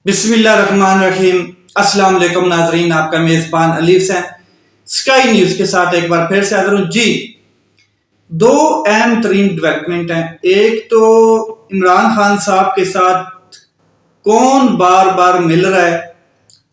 بسم اللہ الرحمن الرحیم۔ السلام علیکم ناظرین، آپ کا میزبان علیف ہے اسکائی نیوز کے ساتھ ایک بار پھر سے حاضر ہوں جی۔ دو اہم ترین ڈیولپمنٹ ہیں، ایک تو عمران خان صاحب کے ساتھ کون بار بار مل رہا ہے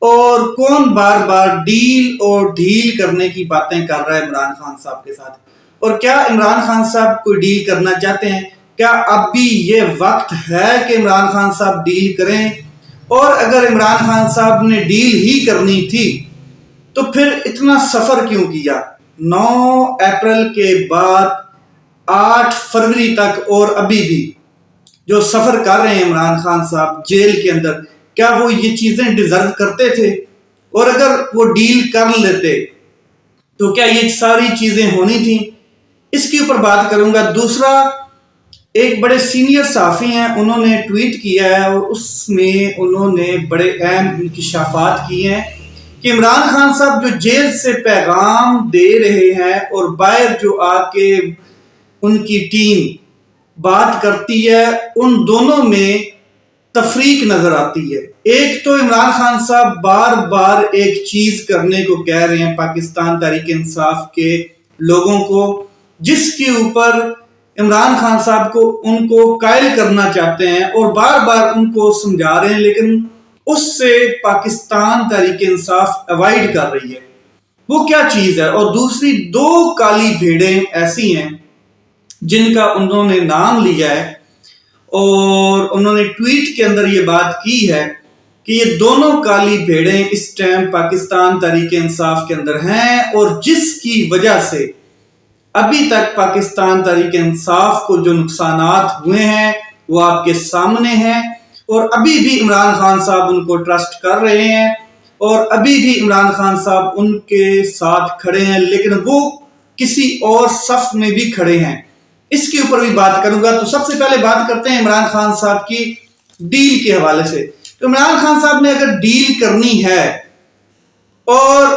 اور کون بار بار ڈیل اور ڈھیل کرنے کی باتیں کر رہا ہے عمران خان صاحب کے ساتھ، اور کیا عمران خان صاحب کوئی ڈیل کرنا چاہتے ہیں؟ کیا اب بھی یہ وقت ہے کہ عمران خان صاحب ڈیل کریں؟ اور اگر عمران خان صاحب نے ڈیل ہی کرنی تھی تو پھر اتنا سفر کیوں کیا؟ 9 اپریل کے بعد 8 فروری تک اور ابھی بھی جو سفر کر رہے ہیں عمران خان صاحب جیل کے اندر، کیا وہ یہ چیزیں ڈیزرو کرتے تھے؟ اور اگر وہ ڈیل کر لیتے تو کیا یہ ساری چیزیں ہونی تھیں؟ اس کے اوپر بات کروں گا۔ دوسرا، ایک بڑے سینئر صحافی ہیں، انہوں نے ٹویٹ کیا ہے اور اس میں انہوں نے بڑے اہم انکشافات کیے ہیں کہ عمران خان صاحب جو جیل سے پیغام دے رہے ہیں اور باہر جو آ کے ان کی ٹیم بات کرتی ہے، ان دونوں میں تفریق نظر آتی ہے۔ ایک تو عمران خان صاحب بار بار ایک چیز کرنے کو کہہ رہے ہیں پاکستان تحریک انصاف کے لوگوں کو، جس کے اوپر عمران خان صاحب کو ان کو قائل کرنا چاہتے ہیں اور بار بار ان کو سمجھا رہے ہیں، لیکن اس سے پاکستان تحریک انصاف اوائڈ کر رہی ہے۔ وہ کیا چیز ہے؟ اور دوسری، 2 کالی بھیڑیں ایسی ہیں جن کا انہوں نے نام لیا ہے اور انہوں نے ٹویٹ کے اندر یہ بات کی ہے کہ یہ دونوں کالی بھیڑیں اس ٹائم پاکستان تحریک انصاف کے اندر ہیں، اور جس کی وجہ سے ابھی تک پاکستان تحریک انصاف کو جو نقصانات ہوئے ہیں وہ آپ کے سامنے ہیں، اور ابھی بھی عمران خان صاحب ان کو ٹرسٹ کر رہے ہیں اور ابھی بھی عمران خان صاحب ان کے ساتھ کھڑے ہیں، لیکن وہ کسی اور صف میں بھی کھڑے ہیں۔ اس کے اوپر بھی بات کروں گا۔ تو سب سے پہلے بات کرتے ہیں عمران خان صاحب کی ڈیل کے حوالے سے۔ تو عمران خان صاحب نے اگر ڈیل کرنی ہے اور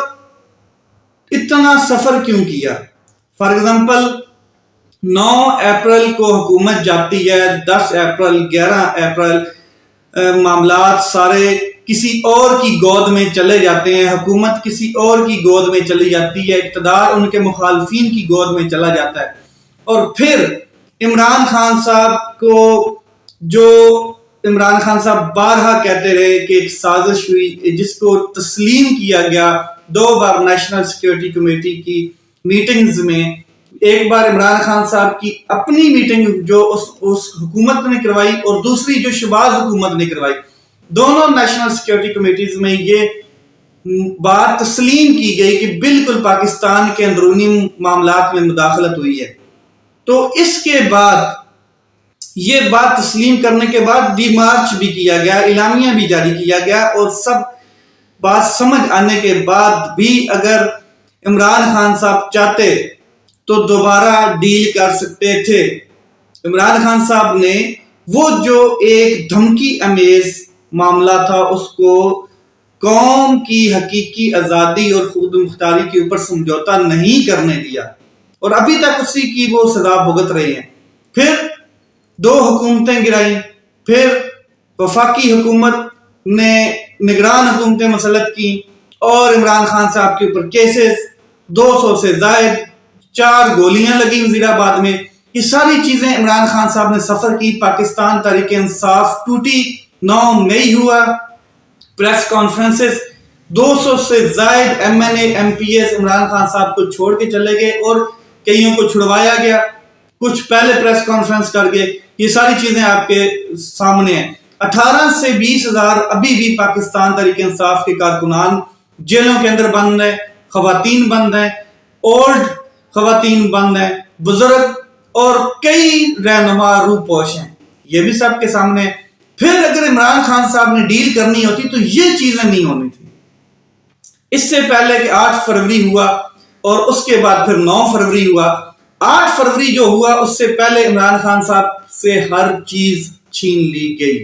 اتنا سفر کیوں کیا؟ فار ایگزامپل 9 اپریل کو حکومت جاتی ہے، 10 اپریل 11 اپریل معاملات سارے کسی اور کی گود میں چلے جاتے ہیں، حکومت کسی اور کی گود میں چلی جاتی ہے، اقتدار ان کے مخالفین کی گود میں چلا جاتا ہے، اور پھر عمران خان صاحب کو، جو عمران خان صاحب بارہا کہتے رہے کہ ایک سازش ہوئی جس کو تسلیم کیا گیا 2 بار نیشنل سیکیورٹی کمیٹی کی میٹنگز میں، ایک بار عمران خان صاحب کی اپنی میٹنگ جو اس حکومت نے کروائی اور دوسری جو شہباز حکومت نے کروائی، دونوں نیشنل سیکیورٹی کمیٹیز میں یہ بات تسلیم کی گئی کہ بالکل پاکستان کے اندرونی معاملات میں مداخلت ہوئی ہے۔ تو اس کے بعد یہ بات تسلیم کرنے کے بعد ڈی مارچ بھی کیا گیا، اعلامیہ بھی جاری کیا گیا، اور سب بات سمجھ آنے کے بعد بھی اگر عمران خان صاحب چاہتے تو دوبارہ ڈیل کر سکتے تھے۔ عمران خان صاحب نے وہ جو ایک دھمکی امیز معاملہ تھا اس کو قوم کی حقیقی آزادی اور خود مختاری کے اوپر سمجھوتا نہیں کرنے دیا، اور ابھی تک اسی کی وہ سزا بھگت رہے ہیں۔ پھر 2 حکومتیں گرائی، پھر وفاقی حکومت نے نگران حکومتیں مسلط کی اور عمران خان صاحب کے اوپر کیسز، 200 سے زائد، 4 گولیاں لگی وزیر آباد میں۔ یہ ساری چیزیں عمران خان صاحب نے سفر کی، پاکستان تحریک انصاف ٹوٹی، 9 مئی ہوا پریس کانفرنسز، 200 سے زائد M N A M P S Imran Khan صاحب کو چھوڑ کے چلے گئے اور کئیوں کو چھڑوایا گیا، کچھ پہلے پریس کانفرنس کر گئے۔ یہ ساری چیزیں آپ کے سامنے ہیں۔ 18 سے 20 ہزار ابھی بھی پاکستان تحریک انصاف کے کارکنان جیلوں کے اندر بند ہیں، خواتین بند ہیں، اولڈ خواتین بند ہیں، بزرگ اور کئی رہنما روح پوش ہیں، یہ بھی سب کے سامنے ہے۔ پھر اگر عمران خان صاحب نے ڈیل کرنی ہوتی تو یہ چیزیں نہیں ہونی تھی۔ اس سے پہلے کہ 8 فروری ہوا اور اس کے بعد پھر 9 فروری ہوا، 8 فروری جو ہوا اس سے پہلے عمران خان صاحب سے ہر چیز چھین لی گئی۔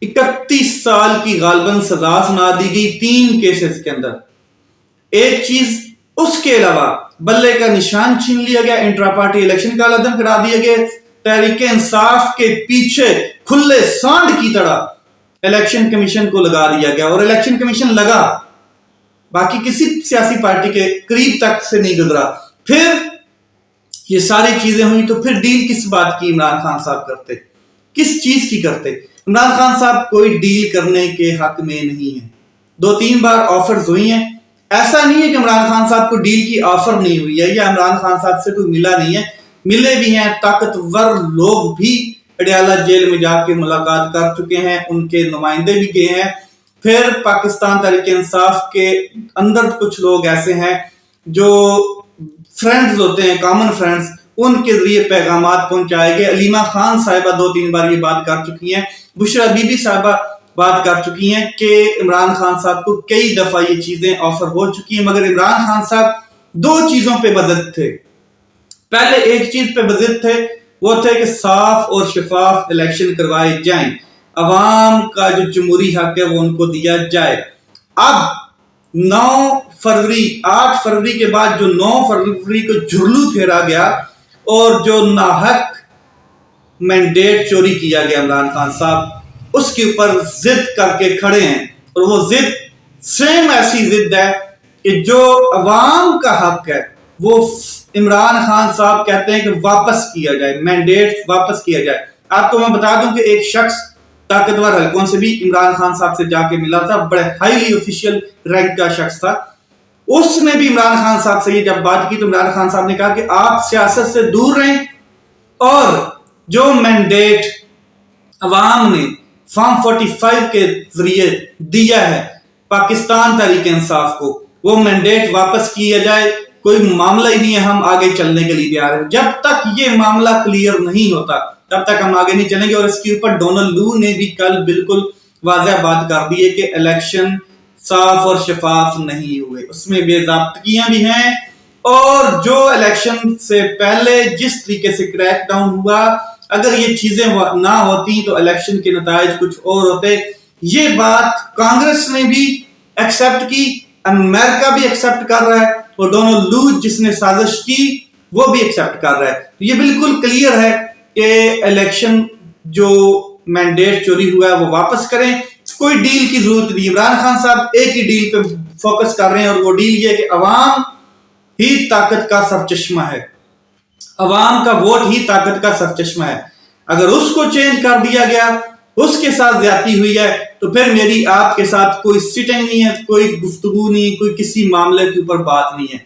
31 سال کی غالباً سزا سنا دی گئی 3 کیسز کے اندر۔ ایک چیز اس کے علاوہ بلے کا نشان چھین لیا گیا، انٹرا پارٹی الیکشن کا عدم کرا دیا گیا، تحریک انصاف کے پیچھے کھلے سانڈ کی طرح الیکشن کمیشن کو لگا دیا گیا اور الیکشن کمیشن لگا، باقی کسی سیاسی پارٹی کے قریب تک سے نہیں گزرا۔ پھر یہ ساری چیزیں ہوئی تو پھر ڈیل کس بات کی عمران خان صاحب کرتے، کس چیز کی کرتے؟ عمران خان صاحب کوئی ڈیل کرنے کے حق میں نہیں ہے۔ 2-3 بار آفرز ہوئی ہیں، ایسا نہیں ہے کہ عمران خان صاحب کو ڈیل کی آفر نہیں ہوئی ہے یا عمران خان صاحب سے کوئی ملا نہیں ہے، ملے بھی ہیں، طاقتور لوگ بھی اڈیالہ جیل میں جا کے ملاقات کر چکے ہیں، ان کے نمائندے بھی گئے ہیں۔ پھر پاکستان تحریک انصاف کے اندر کچھ لوگ ایسے ہیں جو فرینڈز ہوتے ہیں، کامن فرینڈز، ان کے ذریعے پیغامات پہنچائے گئے۔ علیمہ خان صاحبہ 2-3 بار یہ بات کر چکی ہیں، بشرا بی بی صاحبہ بات کر چکی ہیں کہ عمران خان صاحب کو کئی دفعہ یہ چیزیں آفر ہو چکی ہیں، مگر عمران خان صاحب 2 چیزوں پہ بضد تھے۔ پہلے ایک چیز پہ بضد تھے، وہ تھے کہ صاف اور شفاف الیکشن کروائے جائیں، عوام کا جو جمہوری حق ہے وہ ان کو دیا جائے۔ اب 8 فروری کے بعد جو 9 فروری کو جھرلو پھیرا گیا اور جو ناحق مینڈیٹ چوری کیا گیا عمران خان صاحب اس کے اوپر ضد کر کے کھڑے ہیں، اور وہ ضد سیم ایسی ضد ہے کہ جو عوام کا حق ہے وہ عمران خان صاحب کہتے ہیں کہ واپس کیا جائے، مینڈیٹ واپس کیا جائے۔ آپ کو میں بتا دوں کہ ایک شخص طاقتور حلقوں سے بھی عمران خان صاحب سے جا کے ملا تھا، بڑے ہائیلی آفیشیل رینک کا شخص تھا، اس نے بھی عمران خان صاحب سے یہ جب بات کی تو عمران خان صاحب نے کہا کہ آپ سیاست سے دور رہیں، اور جو مینڈیٹ عوام نے فارم 45 کے ذریعے دیا ہے پاکستان تحریک انصاف کو، وہ مینڈیٹ واپس کیا جائے۔ کوئی معاملہ ہی نہیں ہے، ہم آگے چلنے کے لیے تیار ہیں۔ جب تک یہ معاملہ کلیئر نہیں ہوتا تب تک ہم آگے نہیں چلیں گے۔ اور اس کے اوپر ڈونلڈ لو نے بھی کل بالکل واضح بات کر دی ہے کہ الیکشن صاف اور شفاف نہیں ہوئے، اس میں بے ضابطگیاں بھی ہیں، اور جو الیکشن سے پہلے جس طریقے سے کریک ڈاؤن ہوا، اگر یہ چیزیں نہ ہوتی تو الیکشن کے نتائج کچھ اور ہوتے۔ یہ بات کانگریس نے بھی ایکسپٹ کی، امریکہ بھی ایکسپٹ کر رہا ہے، اور ڈونلڈ لو جس نے سازش کی وہ بھی ایکسپٹ کر رہا ہے۔ یہ بالکل کلیئر ہے کہ الیکشن جو مینڈیٹ چوری ہوا ہے وہ واپس کریں، کوئی ڈیل کی ضرورت نہیں۔ عمران خان صاحب ایک ہی ڈیل پہ فوکس کر رہے ہیں، اور وہ ڈیل یہ کہ عوام ہی طاقت کا سرچشمہ ہے، عوام کا ووٹ ہی طاقت کا سرچشمہ ہے۔ اگر اس کو چینج کر دیا گیا، اس کے ساتھ زیادتی ہوئی ہے، تو پھر میری آپ کے ساتھ کوئی سٹنگ نہیں ہے، کوئی گفتگو نہیں، کوئی کسی معاملے کے اوپر بات نہیں ہے۔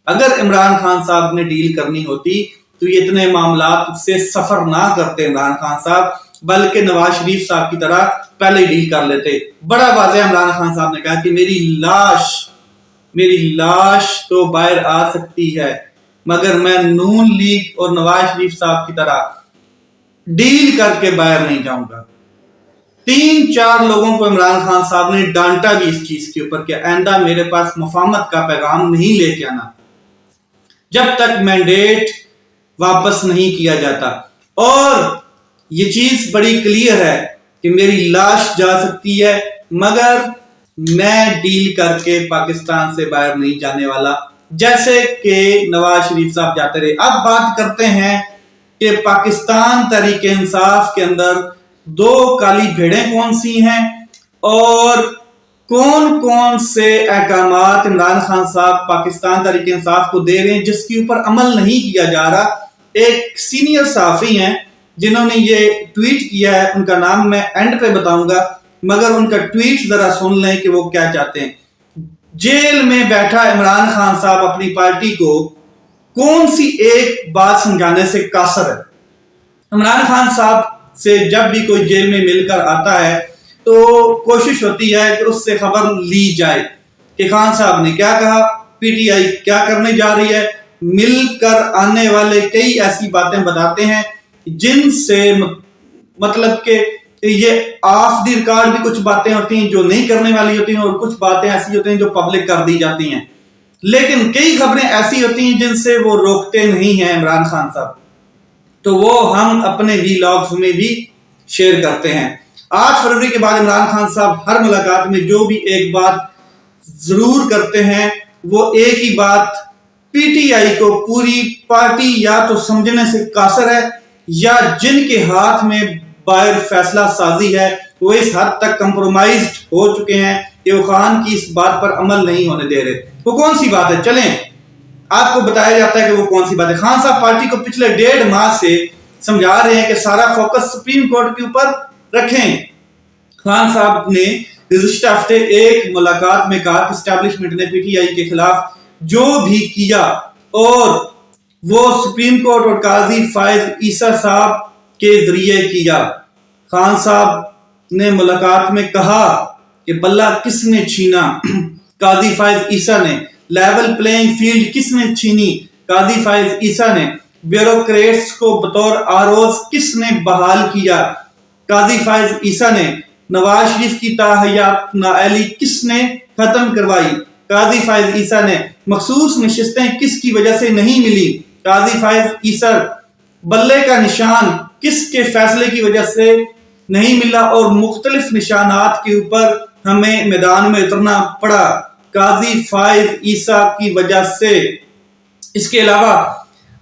اگر عمران خان صاحب نے ڈیل کرنی ہوتی تو یہ اتنے معاملات سے سفر نہ کرتے عمران خان صاحب، بلکہ نواز شریف صاحب کی طرح پہلے ہی ڈیل کر لیتے۔ بڑا واضح عمران خان صاحب نے کہا کہ میری لاش تو باہر آ سکتی ہے، مگر میں نون لیگ اور نواز شریف صاحب کی طرح ڈیل کر کے باہر نہیں جاؤں گا۔ 3-4 لوگوں کو عمران خان صاحب نے ڈانٹا بھی اس چیز کے اوپر کہ آئندہ میرے پاس مفاہمت کا پیغام نہیں لے کے آنا جب تک مینڈیٹ واپس نہیں کیا جاتا۔ اور یہ چیز بڑی کلیئر ہے کہ میری لاش جا سکتی ہے، مگر میں ڈیل کر کے پاکستان سے باہر نہیں جانے والا، جیسے کہ نواز شریف صاحب جاتے رہے۔ اب بات کرتے ہیں کہ پاکستان تحریک انصاف کے اندر 2 کالی بھیڑیں کون سی ہیں، اور کون کون سے احکامات عمران خان صاحب پاکستان تحریک انصاف کو دے رہے ہیں جس کے اوپر عمل نہیں کیا جا رہا۔ ایک سینئر صحافی ہیں جنہوں نے یہ ٹویٹ کیا ہے، ان کا نام میں اینڈ پہ بتاؤں گا، مگر ان کا ٹویٹ ذرا سن لیں کہ وہ کیا چاہتے ہیں۔ جیل میں بیٹھا عمران خان صاحب اپنی پارٹی کو کون سی ایک بات سمجھانے سے قاصر ہے۔ عمران خان صاحب سے جب بھی کوئی جیل میں مل کر آتا ہے تو کوشش ہوتی ہے کہ اس سے خبر لی جائے کہ خان صاحب نے کیا کہا، پی ٹی آئی کیا کرنے جا رہی ہے۔ مل کر آنے والے کئی ایسی باتیں بتاتے ہیں جن سے مطلب کہ یہ آف دی ریکارڈ بھی کچھ باتیں ہوتی ہیں جو نہیں کرنے والی ہوتی ہیں، اور کچھ باتیں ایسی ہوتی ہیں جو پبلک کر دی جاتی ہیں، لیکن کئی خبریں ایسی ہوتی ہیں جن سے وہ روکتے نہیں ہیں عمران خان صاحب، تو وہ ہم اپنے وی لاگز میں بھی شیئر کرتے ہیں۔ 8 فروری کے بعد عمران خان صاحب ہر ملاقات میں جو بھی ایک بات ضرور کرتے ہیں وہ ایک ہی بات، پی ٹی آئی کو پوری پارٹی یا تو سمجھنے سے قاصر ہے، یا جن کے ہاتھ میں باہر فیصلہ سازی ہے وہ اس حد تک کمپرومائزڈ ہو چکے ہیں کہ وہ خان کی اس بات پر عمل نہیں ہونے دے رہے۔ وہ کون سی بات ہے؟ چلیں آپ کو بتایا جاتا ہے کہ وہ کون سی بات ہے۔ خان صاحب پارٹی کو پچھلے 1.5 ماہ سے سمجھا رہے ہیں کہ سارا فوکس سپریم کورٹ کے اوپر رکھیں۔ خان صاحب نے گزشتہ ہفتے ایک ملاقات میں کہا کہ اسٹیبلشمنٹ نے پی ٹی آئی کے خلاف جو بھی کیا اور وہ سپریم کورٹ اور قاضی فائز عیسیٰ صاحب کے ذریعے کیا۔ خان صاحب نے ملاقات میں کہا کہ بلہ کس نے چھینا؟ قاضی فائز عیسیٰ نے۔ لیول پلینگ فیلڈ کس نے چھینی؟ قاضی فائز عیسیٰ نے۔ بیوروکریٹس کو بطور آروز کس نے بحال کیا؟ قاضی فائز عیسیٰ نے۔ نواز شریف کی تاحیات نااہلی کس نے ختم کروائی؟ قاضی فائز عیسیٰ نے۔ مخصوص نشستیں کس کی وجہ سے نہیں ملی؟ قاضی فائز عیسیٰ۔ بلے کا نشان کس کے فیصلے کی وجہ سے نہیں ملا اور مختلف نشانات کے اوپر ہمیں میدان میں اترنا پڑا؟ قاضی فائز عیسیٰ کی وجہ سے۔ اس کے علاوہ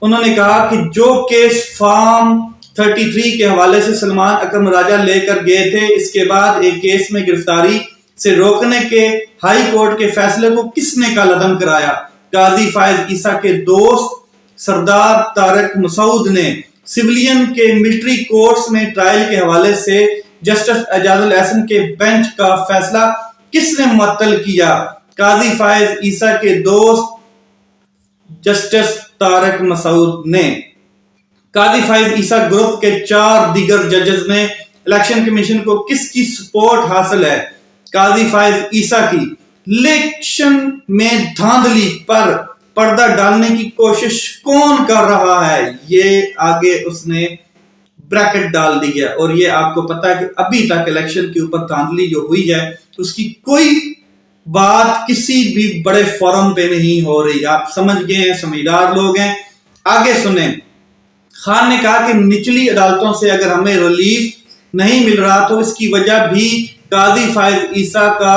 انہوں نے کہا کہ جو کیس فارم 33 کے حوالے سے سلمان اکرم راجہ لے کر گئے تھے، اس کے بعد ایک کیس میں گرفتاری سے روکنے کے ہائی کورٹ کے فیصلے کو کس نے کالعدم کرایا؟ قاضی فائز عیسیٰ کے دوست سردار طارق مسعود نے۔ سویلین کے ملٹری کورٹس میں ٹرائل کے حوالے سے جسٹس اعجاز الاحسن کے بینچ کا فیصلہ کس نے معطل کیا؟ قاضی فائز عیسیٰ کے دوست جسٹس طارق مسعود نے۔ قاضی فائز عیسیٰ گروپ کے 4 دیگر ججز نے۔ الیکشن کمیشن کو کس کی سپورٹ حاصل ہے؟ قاضی فائز عیسیٰ کی۔ الیکشن میں دھاندلی پر پردہ ڈالنے کی کوشش کون کر رہا ہے؟ یہ آگے اس نے بریکٹ ڈال دی ہے، اور یہ آپ کو پتا ہے کہ ابھی تک الیکشن کے اوپر دھاندلی جو ہوئی ہے اس کی کوئی بات کسی بھی بڑے فورم پہ نہیں ہو رہی۔ آپ سمجھ گئے ہیں، سمجھدار لوگ ہیں۔ آگے سنیں، خان نے کہا کہ نچلی عدالتوں سے اگر ہمیں ریلیف نہیں مل رہا تو اس کی وجہ بھی قاضی فائز عیسیٰ کا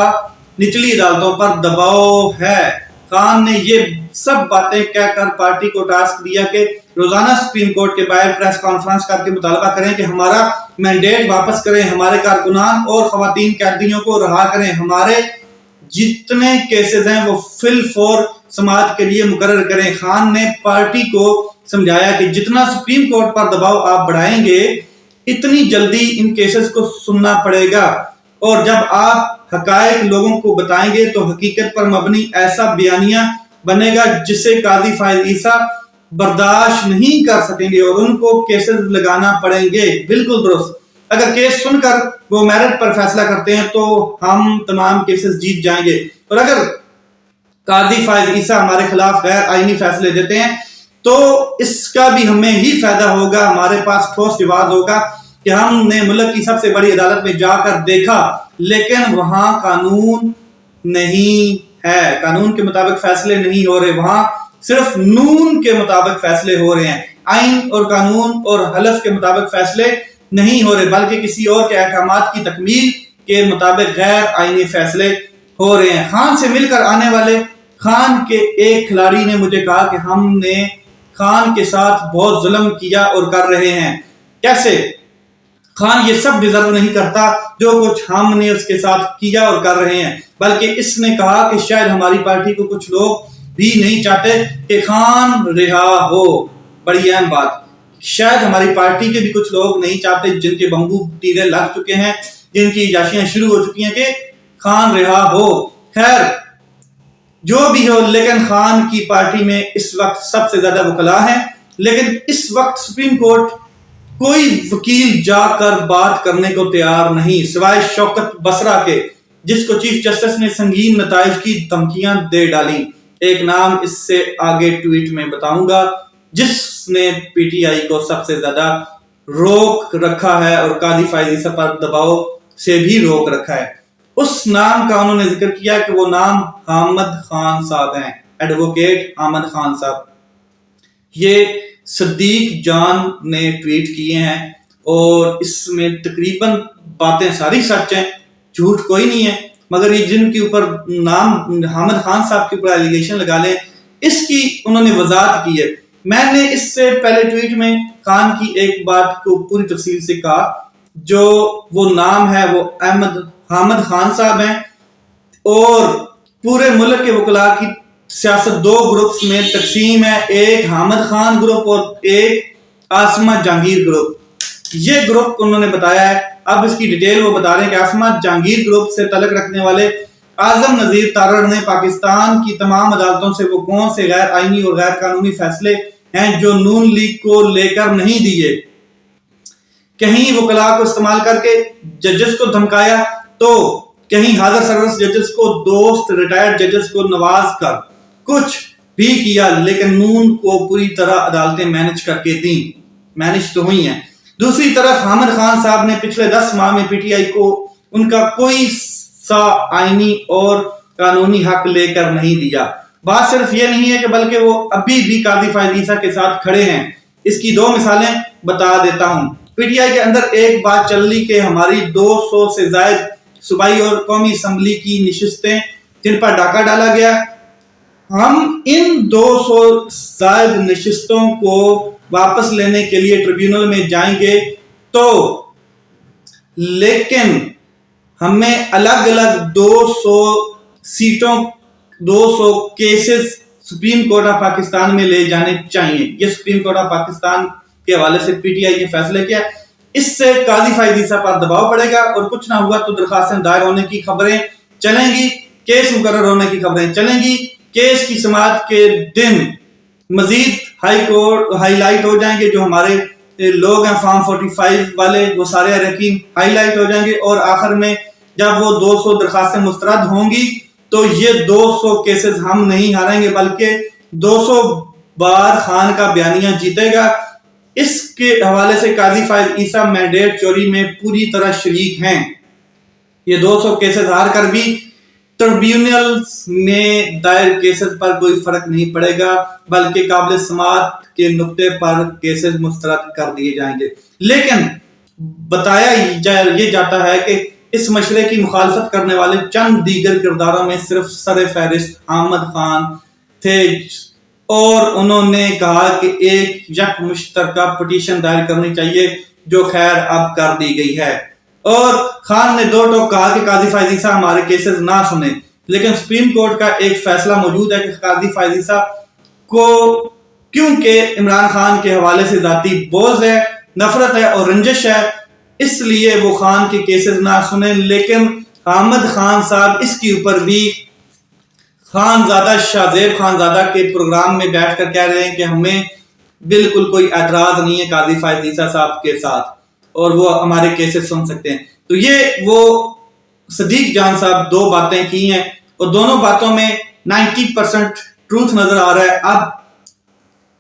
نچلی عدالتوں پر دباؤ ہے۔ خان نے یہ سب باتیں کہہ کر پارٹی کو ٹاسک دیا کہ روزانہ سپریم کورٹ کے باہر پریس کانفرنس کر کے مطالبہ کریں کہ ہمارا مینڈیٹ واپس کریں، ہمارے کارکنان اور خواتین قیدیوں کو رہا کریں، ہمارے جتنے کیسز ہیں وہ فل فور سماعت کے لیے مقرر کریں۔ خان نے پارٹی کو سمجھایا کہ جتنا سپریم کورٹ پر دباؤ آپ بڑھائیں گے اتنی جلدی ان کیسز کو سننا پڑے گا، اور جب آپ حقائق لوگوں کو بتائیں گے تو حقیقت پر مبنی ایسا بیانیہ بنے گا جسے قاضی فائز عیسیٰ برداشت نہیں کر سکیں گے اور ان کو کیسز لگانا پڑیں گے۔ بالکل درست۔ اگر کیس سن کر وہ میرٹ پر فیصلہ کرتے ہیں تو ہم تمام کیسز جیت جائیں گے، اور اگر قاضی فائز عیسیٰ ہمارے خلاف غیر آئینی فیصلے دیتے ہیں تو اس کا بھی ہمیں ہی فائدہ ہوگا۔ ہمارے پاس ٹھوس جواز ہوگا کہ ہم نے ملک کی سب سے بڑی عدالت میں جا کر دیکھا، لیکن وہاں قانون نہیں ہے، قانون کے مطابق فیصلے نہیں ہو رہے، وہاں صرف نون کے مطابق فیصلے ہو رہے ہیں، آئین اور قانون اور حلف کے مطابق فیصلے نہیں ہو رہے، بلکہ کسی اور کے احکامات کی تکمیل کے مطابق غیر آئینی فیصلے ہو رہے ہیں۔ خان سے مل کر آنے والے خان کے ایک کھلاڑی نے مجھے کہا کہ ہم نے خان کے ساتھ بہت ظلم کیا اور کر رہے ہیں۔ کیسے؟ خان یہ سب ڈیزرو نہیں کرتا جو کچھ ہم نے اس کے ساتھ کیا اور کر رہے ہیں، بلکہ اس نے کہا کہ شاید ہماری پارٹی کو کچھ لوگ بھی نہیں چاہتے کہ خان رہا ہو۔ بڑی اہم بات، شاید ہماری پارٹی کے بھی کچھ لوگ نہیں چاہتے جن کے بمبو تیرے لگ چکے ہیں، جن کی عیاشیاں شروع ہو چکی ہیں کہ خان رہا ہو۔ خیر جو بھی ہو، لیکن خان کی پارٹی میں اس وقت سب سے زیادہ وکلاء ہیں، لیکن اس وقت سپریم کورٹ کوئی وکیل جا کر بات کرنے کو تیار نہیں سوائے شوکت بسرا کے، جس کو چیف جسٹس نے سنگین نتائج کی دھمکیاں دے ڈالی۔ ایک نام اس سے آگے ٹویٹ میں بتاؤں گا جس نے پی ٹی آئی کو سب سے زیادہ روک رکھا ہے اور قاضی فائز عیسیٰ پر دباؤ سے بھی روک رکھا ہے۔ اس نام کا انہوں نے ذکر کیا کہ وہ نام حامد خان صاحب ہیں، ایڈوکیٹ حامد خان صاحب۔ یہ صدیق جان نے ٹویٹ کیے ہیں اور اس میں تقریباً باتیں ساری سچ ہیں، جھوٹ کوئی نہیں ہے، مگر یہ جن کے اوپر نام حامد خان صاحب کے اوپر ایلیگیشن لگا لیں، اس کی انہوں نے وضاحت کی ہے۔ میں نے اس سے پہلے ٹویٹ میں خان کی ایک بات کو پوری تفصیل سے کہا جو وہ نام ہے وہ حامد خان صاحب ہیں، اور پورے ملک کے وکلاء کی سیاست دو گروپس میں تقسیم ہے، ایک حامد خان گروپ اور ایک عاصمہ جہانگیر گروپ. یہ گروپ انہوں نے بتایا ہے. اب اس کی ڈیٹیل وہ بتا رہے ہیں کہ عاصمہ جہانگیر گروپ سے تعلق رکھنے والے اعظم نذیر تارڑ نے پاکستان کی تمام عدالتوں سے وہ کون سے غیر آئینی اور غیر قانونی فیصلے ہیں جو نون لیگ کو لے کر نہیں دیے. کہیں وکلاء کو استعمال کر کے ججز کو دھمکایا تو کہیں حاضر سرورس ججز کو دوست ریٹائرڈ ججز کو نواز کر کچھ بھی کیا، لیکن نون کو پوری طرح عدالتیں مینج کر کے دیں، مینج تو ہوئی ہیں. دوسری طرف حامد خان صاحب نے پچھلے 10 ماہ میں پی ٹی آئی کو ان کا کوئی سا آئینی اور قانونی حق لے کر نہیں دیا. بات صرف یہ نہیں ہے کہ بلکہ وہ ابھی بھی قاضی فائز عیسیٰ کے ساتھ کھڑے ہیں. اس کی 2 مثالیں بتا دیتا ہوں. پی ٹی آئی کے اندر ایک بات چل رہی کہ ہماری 200 سے زائد صوبائی اور قومی اسمبلی کی نشستیں جن پر ڈاکہ ڈالا گیا، ہم ان 200 زائد نشستوں کو واپس لینے کے لیے ٹریبیونل میں جائیں گے تو لیکن ہمیں الگ الگ 200 سیٹوں 200 cases supreme court of Pakistan میں لے جانے چاہیے. یہ سپریم کورٹ آف پاکستان کے حوالے سے پی ٹی آئی نے فیصلے کیا. اس سے قاضی فائز عیسیٰ پر دباؤ پڑے گا اور کچھ نہ ہوا تو درخواستیں دائر ہونے کی خبریں چلیں گی، کیس مقرر ہونے کی خبریں چلیں گی. کیس کی سماعت کے دن مزید ہائی لائٹ ہو جائیں گے. جو ہمارے لوگ ہیں فارم 45 والے وہ سارے اراکین ہائی لائٹ ہو جائیں گے، اور آخر میں جب وہ 200 درخواستیں مسترد ہوں گی تو یہ 200 کیسز ہم نہیں ہاریں گے بلکہ 200 بار خان کا بیانیہ جیتے گا. اس کے حوالے سے قاضی فائز عیسیٰ مینڈیٹ چوری میں پوری طرح شریک ہیں. یہ 200 کیسز ہار کر بھی ٹریبیونل میں دائر کیسز پر کوئی فرق نہیں پڑے گا بلکہ قابل سماعت کے نقطے پر کیسز مسترد کر دیے جائیں گے. لیکن بتایا یہ جاتا ہے کہ اس مشورے کی مخالفت کرنے والے چند دیگر کرداروں میں صرف سر فہرست حامد خان تھے، اور انہوں نے کہا کہ ایک یک مشترکہ پٹیشن دائر کرنی چاہیے جو خیر اب کر دی گئی ہے. اور خان نے 2 ٹوک کہا کہ قاضی فائز عیسیٰ ہمارے کیسز نہ سنیں، لیکن سپریم کورٹ کا ایک فیصلہ موجود ہے کہ قاضی فائز عیسیٰ کو کیونکہ عمران خان کے حوالے سے ذاتی بغض ہے، نفرت ہے اور رنجش ہے، اس لیے وہ خان کے کیسز نہ سنیں. لیکن حامد خان صاحب اس کے اوپر بھی خانزادہ شاہ زیب خانزادہ کے پروگرام میں بیٹھ کر کہہ رہے ہیں کہ ہمیں بالکل کوئی اعتراض نہیں ہے قاضی فائز عیسیٰ صاحب کے ساتھ اور وہ ہمارے کیسز سن سکتے ہیں. تو یہ وہ صدیق جان صاحب 2 باتیں کی ہیں اور دونوں باتوں میں 90% ٹروتھ نظر آ رہا ہے. اب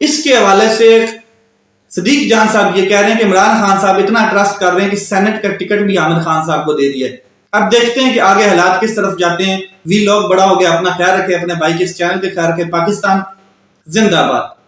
اس کے حوالے سے صدیق جان صاحب یہ کہہ رہے ہیں کہ عمران خان صاحب اتنا ٹرسٹ کر رہے ہیں کہ سینٹ کا ٹکٹ بھی حامد خان صاحب کو دے دیا ہے. اب دیکھتے ہیں کہ آگے حالات کس طرف جاتے ہیں. وی لاگ بڑا ہو گیا. اپنا خیال رکھیں، اپنے بھائی کے اس چینل پہ خیال رکھیں. پاکستان زندہ باد.